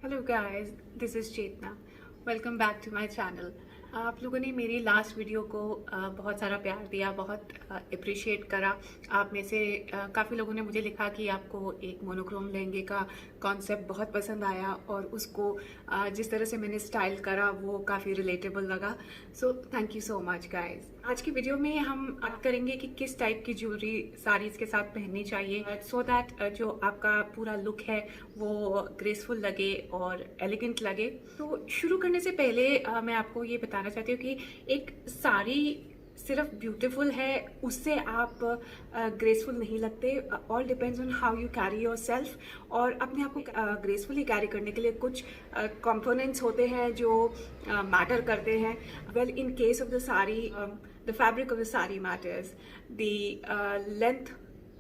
Hello guys, this is Chetna. Welcome back to my channel. आप लोगों ने मेरी लास्ट वीडियो को बहुत सारा प्यार दिया, बहुत अप्रिशिएट करा। आप में से काफ़ी लोगों ने मुझे लिखा कि आपको एक मोनोक्रोम लहंगे का कॉन्सेप्ट बहुत पसंद आया और उसको जिस तरह से मैंने स्टाइल करा वो काफ़ी रिलेटेबल लगा। So thank you so much guys. आज की वीडियो में हम बात करेंगे कि किस टाइप की ज्वेलरी साड़ीज़ के साथ पहननी चाहिए सो दैट जो आपका पूरा लुक है वो ग्रेसफुल लगे और एलिगेंट लगे। तो शुरू करने से पहले मैं आपको ये बताना चाहती हूँ कि एक साड़ी सिर्फ ब्यूटीफुल है उससे आप ग्रेसफुल नहीं लगते। All depends on how you carry your self. और अपने आप को ग्रेसफुली कैरी करने के लिए कुछ कंपोनेंट्स होते हैं जो मैटर करते हैं। Well, in case of the sari, the fabric of the sari matters, the length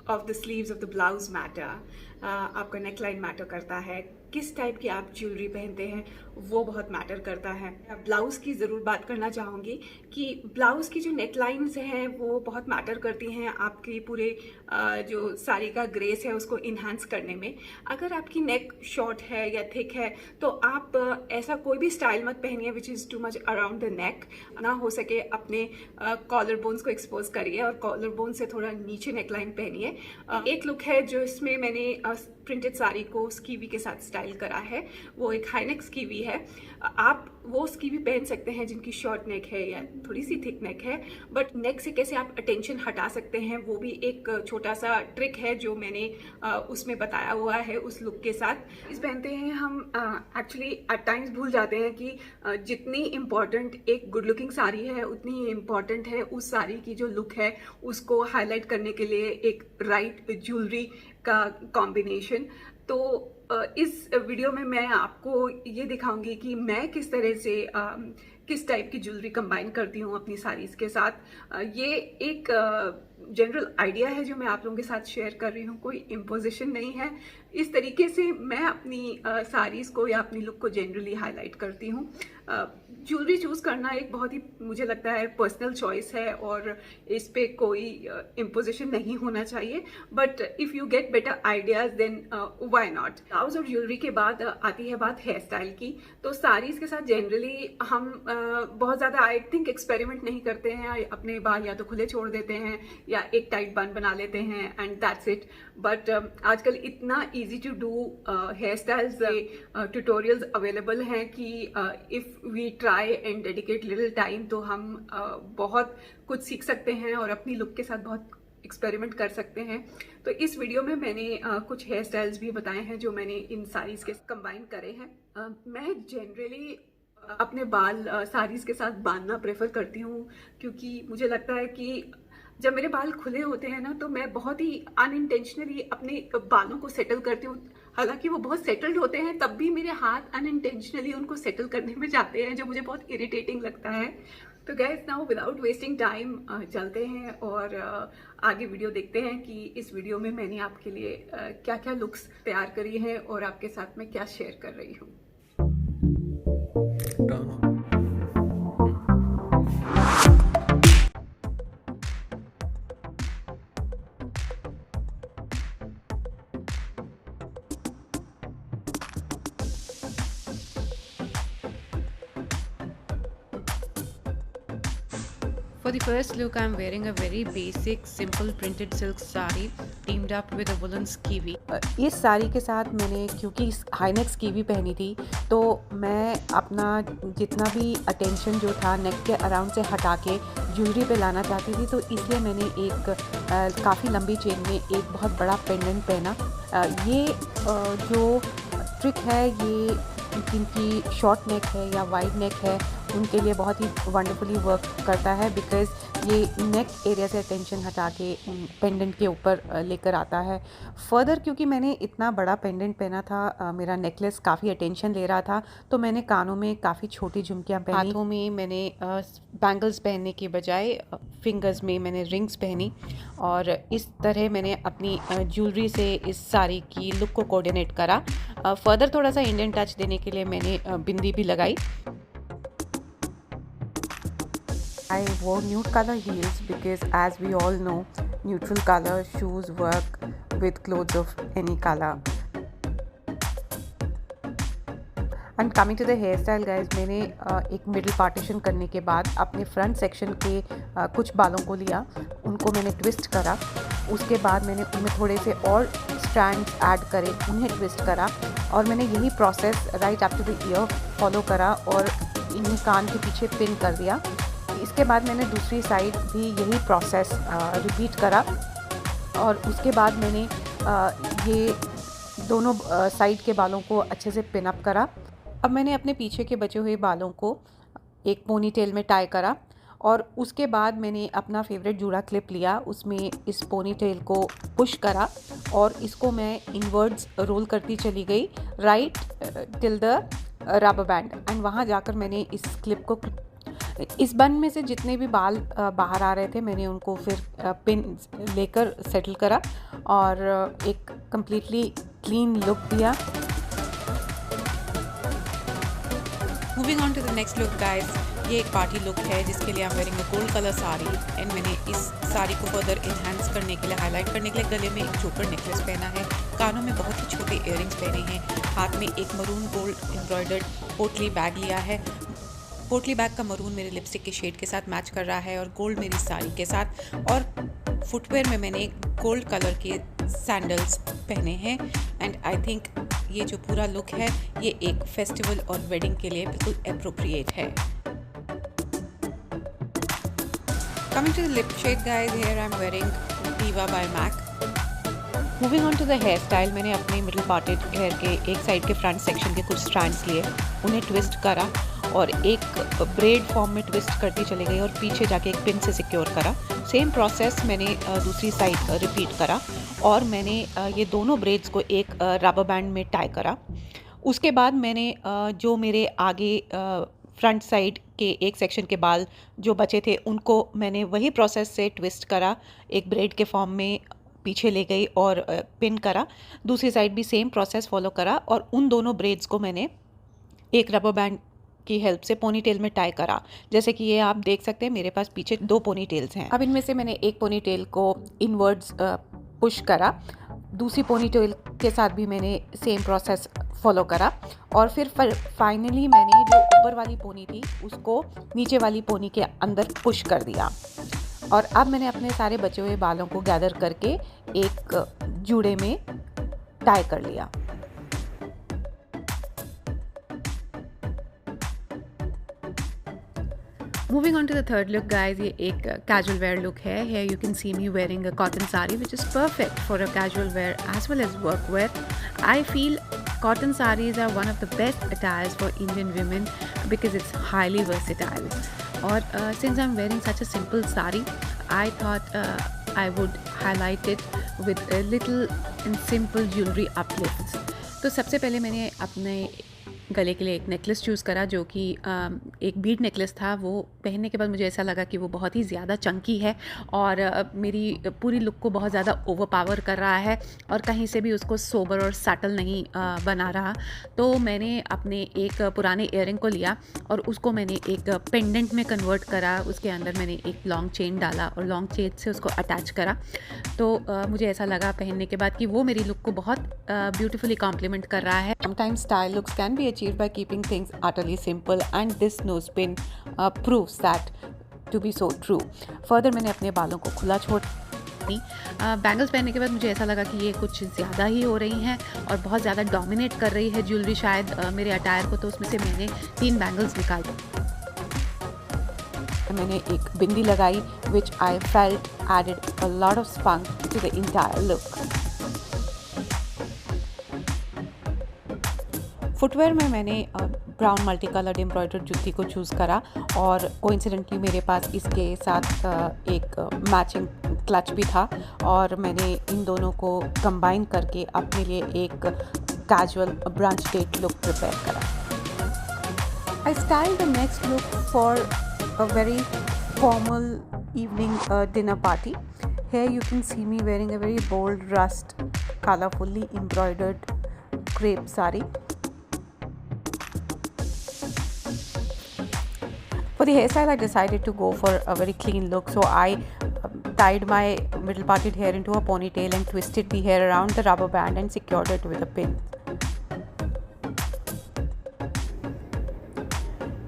of the sleeves of the blouse matter, आपका नेकलाइन मैटर करता है, किस टाइप की आप ज्वेलरी पहनते हैं वो बहुत मैटर करता है। ब्लाउज की ज़रूर बात करना चाहूँगी कि ब्लाउज की जो नेकलाइंस हैं वो बहुत मैटर करती हैं आपकी पूरे जो साड़ी का ग्रेस है उसको इन्हांस करने में। अगर आपकी नेक शॉर्ट है या थिक है तो आप ऐसा कोई भी स्टाइल मत पहनिए which is too much around the neck. ना हो सके अपने कॉलर बोन्स को एक्सपोज करिए और कॉलर बोन से थोड़ा नीचे नेकलाइन पहनिए। एक लुक है जो इसमें मैंने प्रिंटेड साड़ी को स्कीवी के साथ स्टाइल करा है, वो एक हाई नेक स्कीवी है। आप वो स्कीवी पहन सकते हैं जिनकी शॉर्ट नेक है या थोड़ी सी थिक नेक है, बट नेक से कैसे आप अटेंशन हटा सकते हैं वो भी एक छोटा सा ट्रिक है जो मैंने उसमें बताया हुआ है उस लुक के साथ। इस पहनते हैं हम एक्चुअली एट टाइम्स भूल जाते हैं कि जितनी इम्पॉर्टेंट एक गुड लुकिंग साड़ी है उतनी ही इम्पॉर्टेंट है उस साड़ी की जो लुक है उसको हाईलाइट करने के लिए एक राइट ज्वेलरी का कॉम्बिनेशन। तो इस वीडियो में मैं आपको ये दिखाऊंगी कि मैं किस तरह से किस टाइप की ज्वेलरी कंबाइन करती हूँ अपनी साड़ीज़ के साथ। ये एक जनरल आइडिया है जो मैं आप लोगों के साथ शेयर कर रही हूँ, कोई इम्पोजिशन नहीं है। इस तरीके से मैं अपनी साड़ीज़ को या अपनी लुक को जनरली हाईलाइट करती हूँ। ज्वेलरी चूज़ करना एक बहुत ही मुझे लगता है पर्सनल चॉइस है और इस पे कोई इम्पोजिशन नहीं होना चाहिए, but if you get better ideas then why not. Blouse और ज्वेलरी के बाद आती है बात हेयर स्टाइल की। तो साड़ीज़ के साथ जनरली हम बहुत ज़्यादा आई थिंक एक्सपेरिमेंट नहीं करते हैं, अपने बाल या तो खुले छोड़ देते हैं या एक टाइट बन बना लेते हैं एंड दैट्स इट। बट आजकल इतना easy to do hair styles tutorials available हैं कि if we try and dedicate little time तो हम बहुत कुछ सीख सकते हैं और अपनी लुक के साथ बहुत एक्सपेरिमेंट कर सकते हैं। तो इस वीडियो में मैंने कुछ हेयर स्टाइल्स भी बताए हैं जो मैंने इन साड़ीज़ के कंबाइन करे हैं। मैं जनरली अपने बाल साड़ीज़ के साथ बांधना प्रेफर करती हूँ क्योंकि मुझे लगता है कि जब मेरे बाल खुले होते हैं ना तो मैं बहुत ही अनइंटेंशनली अपने बालों को सेटल करती हूँ। हालांकि वो बहुत सेटल्ड होते हैं तब भी मेरे हाथ अनइंटेंशनली उनको सेटल करने में जाते हैं जो मुझे बहुत इरिटेटिंग लगता है। तो guys, now without wasting time चलते हैं और आगे वीडियो देखते हैं कि इस वीडियो में मैंने आपके लिए क्या क्या लुक्स तैयार करी हैं और आपके साथ में क्या शेयर कर रही हूँ। For the first look, I'm wearing a very basic, simple printed silk sari teamed up with a woolen skiwi. इस साड़ी के साथ मैंने क्योंकि हाई नेक स्कीवी पहनी थी तो मैं अपना जितना भी अटेंशन जो था नेक के अराउंड से हटा के ज्वेलरी पे लाना चाहती थी, तो इसलिए मैंने एक काफ़ी लंबी चेन में एक बहुत बड़ा पेंडेंट पहना। ये जो ट्रिक है ये जिनकी शॉर्ट नेक है या वाइड नेक है उनके लिए बहुत ही वंडरफुली वर्क करता है, बिकॉज़ ये नेक एरिया से टेंशन हटा के पेंडेंट के ऊपर लेकर आता है। फर्दर क्योंकि मैंने इतना बड़ा पेंडेंट पहना था, मेरा नेकलेस काफ़ी अटेंशन ले रहा था, तो मैंने कानों में काफ़ी छोटी झुमकियाँ पहनी, हाथों में मैंने बैंगल्स पहनने के बजाय फिंगर्स में मैंने रिंग्स पहनी और इस तरह मैंने अपनी ज्वेलरी से इस साड़ी की लुक को कोऑर्डिनेट करा। फर्दर थोड़ा सा इंडियन टच देने के लिए मैंने बिंदी भी लगाई। I wore nude color heels because, as we all know, neutral color shoes work with clothes of any color. And coming to the hair style guys, मैंने एक मिडिल पार्टीशन करने के बाद अपने फ्रंट सेक्शन के कुछ बालों को लिया, उनको मैंने ट्विस्ट करा। उसके बाद मैंने उनमें थोड़े से और स्ट्रैंड्स ऐड करे, उन्हें ट्विस्ट करा, और मैंने यही process right up to the ear follow करा और इन्हें कान के पीछे पिन कर दिया। इसके बाद मैंने दूसरी साइड भी यही प्रोसेस रिपीट करा, और उसके बाद मैंने ये दोनों साइड के बालों को अच्छे से पिन अप करा। अब मैंने अपने पीछे के बचे हुए बालों को एक पोनी टेल में टाई करा, और उसके बाद मैंने अपना फेवरेट जूड़ा क्लिप लिया, उसमें इस पोनी टेल को पुश करा और इसको मैं इनवर्ड्स रोल करती चली गई right till the rubber band. And वहाँ जाकर मैंने इस क्लिप को, इस बन में से जितने भी बाल बाहर आ रहे थे, मैंने उनको फिर पिन लेकर सेटल करा और एक कम्प्लीटली क्लीन लुक दिया। Moving on to the next look guys, ये एक पार्टी लुक है जिसके लिए I am wearing a gold colour sari, and मैंने इस साड़ी को फर्दर इन्हांस करने के लिए, हाईलाइट करने के लिए गले में एक चोकर नेकलेस पहना है, कानों में बहुत ही छोटे इयररिंग्स पहने हैं, हाथ में एक मरून गोल्ड एम्ब्रॉयडर्ड पोटली बैग लिया है। पोटली बैग का मरून मेरे लिपस्टिक के शेड के साथ मैच कर रहा है और गोल्ड मेरी साड़ी के साथ, और फुटवेयर में मैंने गोल्ड कलर के सैंडल्स पहने हैं। एंड आई थिंक ये जो पूरा लुक है ये एक फेस्टिवल और वेडिंग के लिए बिल्कुल एप्रोप्रिएट है। Coming to the lip shade guys, here I am wearing Diva by MAC। Moving on to the hair style, मैंने अपने मिडिल पार्टेड हेयर के एक साइड के फ्रंट सेक्शन के कुछ स्ट्रैंड्स लिए, उन्हें ट्विस्ट करा और एक ब्रेड फॉर्म में ट्विस्ट करती चली गई और पीछे जाके एक पिन से सिक्योर करा। सेम प्रोसेस मैंने दूसरी साइड रिपीट करा और मैंने ये दोनों ब्रेड्स को एक रबर बैंड में टाई करा। उसके बाद मैंने जो मेरे आगे फ्रंट साइड के एक सेक्शन के बाल जो बचे थे उनको मैंने वही प्रोसेस से ट्विस्ट करा, एक ब्रेड के फॉर्म में पीछे ले गई और पिन करा। दूसरी साइड भी सेम प्रोसेस फॉलो करा और उन दोनों ब्रेड्स को मैंने एक रबर बैंड की हेल्प से पोनी टेल में टाई करा। जैसे कि ये आप देख सकते हैं मेरे पास पीछे 2 पोनी टेल्स हैं। अब इनमें से मैंने एक पोनी टेल को इनवर्ड्स पुश करा, दूसरी पोनी टेल के साथ भी मैंने सेम प्रोसेस फॉलो करा और फिर फाइनली मैंने जो ऊपर वाली पोनी थी उसको नीचे वाली पोनी के अंदर पुश कर दिया। और अब मैंने अपने सारे बचे हुए बालों को गैदर करके एक जूड़े में टाई कर लिया। Moving on to the third look guys, ये एक casual wear look है। Here you can see me wearing a cotton sari which is perfect for a casual wear as well as work wear. I feel cotton saris are one of the best attires for Indian women because it's highly versatile. और since I'm wearing such a simple sari, I thought I would highlight it with a little and simple jewelry uplifts. तो सबसे पहले मैंने अपने गले के लिए एक नेकलेस चूज़ करा जो कि एक बीड नेकलेस था। वो पहनने के बाद मुझे ऐसा लगा कि वो बहुत ही ज़्यादा चंकी है और मेरी पूरी लुक को बहुत ज़्यादा ओवरपावर कर रहा है और कहीं से भी उसको सोबर और सटल नहीं बना रहा। तो मैंने अपने एक पुराने इयररिंग को लिया और उसको मैंने एक पेंडेंट में कन्वर्ट करा। उसके अंदर मैंने एक लॉन्ग चेन डाला और लॉन्ग चेन से उसको अटैच करा। तो मुझे ऐसा लगा पहनने के बाद कि वो मेरी लुक को बहुत ब्यूटीफुली कॉम्प्लीमेंट कर रहा है। Sometimes style looks can be achieved by keeping things utterly simple and this nose pin proves that to be so true. Further मैंने अपने बालों को खुला छोड़ बैंगल्स पहनने के बाद मुझे ऐसा लगा कि ये कुछ ज़्यादा ही हो रही हैं और बहुत ज़्यादा डोमिनेट कर रही है ज्वेलरी शायद मेरे अटायर को। तो उसमें से मैंने 3 बैंगल्स निकाल मैंने एक बिंदी लगाई which I felt added a lot of spunk to the entire look. Footwear में मैंने ब्राउन मल्टी कलर्ड एम्ब्रॉयडर्ड जूती को चूज़ करा और कोइंसिडेंटली मेरे पास इसके साथ एक मैचिंग क्लच भी था और मैंने इन दोनों को कंबाइन करके अपने लिए एक casual brunch date look prepare करा। I styled the next look for a very formal evening dinner party. Here you can see me wearing a very bold rust colorfully embroidered crepe sari. For the hairstyle I decided to go for a very clean look, so I tied my middle parted hair into a ponytail and twisted the hair around the rubber band and secured it with a pin.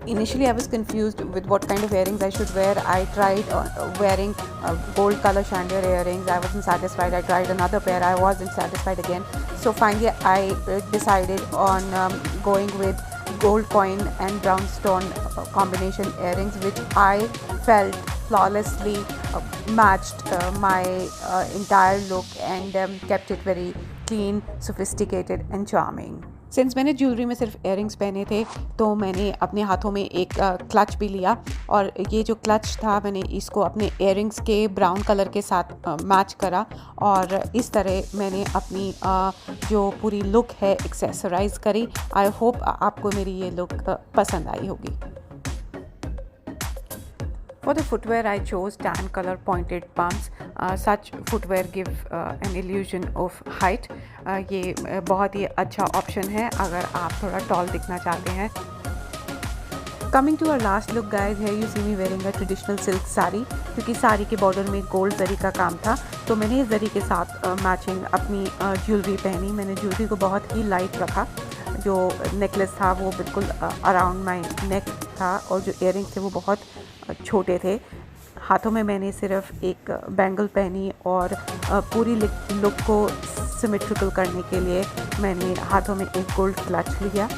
Initially, I was confused with what kind of earrings I should wear. I tried wearing gold color chandelier earrings. I wasn't satisfied. I tried another pair. I wasn't satisfied again. So finally, I decided on going with gold coin and brown stone combination earrings, which I felt flawlessly matched my entire look and kept it very clean, sophisticated and charming. Since मैंने jewellery में सिर्फ earrings पहने थे तो मैंने अपने हाथों में एक क्लच भी लिया, और ये जो क्लच था मैंने इसको अपने एयरिंग्स के ब्राउन कलर के साथ मैच करा, और इस तरह मैंने अपनी जो पूरी लुक है एक्सेसराइज करी। आई होप आपको मेरी ये लुक पसंद आई होगी। For the footwear, I chose tan color pointed pumps. Such footwear give an illusion of height. ये बहुत ही अच्छा ऑप्शन है अगर आप थोड़ा टॉल दिखना चाहते हैं। Coming to our last look guys, here you see me wearing a traditional silk sari, क्योंकि साड़ी के बॉर्डर में गोल्ड जरी का काम था तो मैंने इस जरी के साथ मैचिंग अपनी ज्वेलरी पहनी। मैंने ज्वेलरी को बहुत ही लाइट रखा, जो नेकलेस था वो बिल्कुल अराउंड माई नेक था, और जो इयररिंग्स थे वो बहुत छोटे थे। हाथों में मैंने सिर्फ एक बैंगल पहनी, और पूरी लुक को सिमेट्रिकल करने के लिए मैंने हाथों में एक गोल्ड क्लच लिया।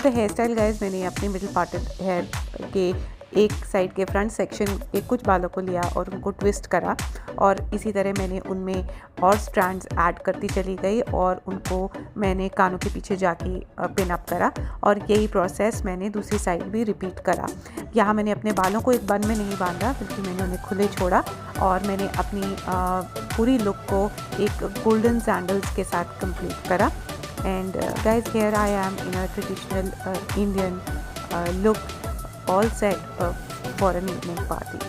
द हेयर स्टाइल गाइज, मैंने अपने मिडिल पार्टेड हेयर के एक साइड के फ्रंट सेक्शन के कुछ बालों को लिया और उनको ट्विस्ट करा, और इसी तरह मैंने उनमें और स्ट्रैंड्स ऐड करती चली गई और उनको मैंने कानों के पीछे जाके पिन अप करा, और यही प्रोसेस मैंने दूसरी साइड भी रिपीट करा। यहाँ मैंने अपने बालों को एक बन में नहीं बांधा, बल्कि मैंने उन्हें खुले छोड़ा, और मैंने अपनी पूरी लुक को एक गोल्डन सैंडल्स के साथ कंप्लीट करा। And guys, here I am in a traditional Indian look, all set for an evening party.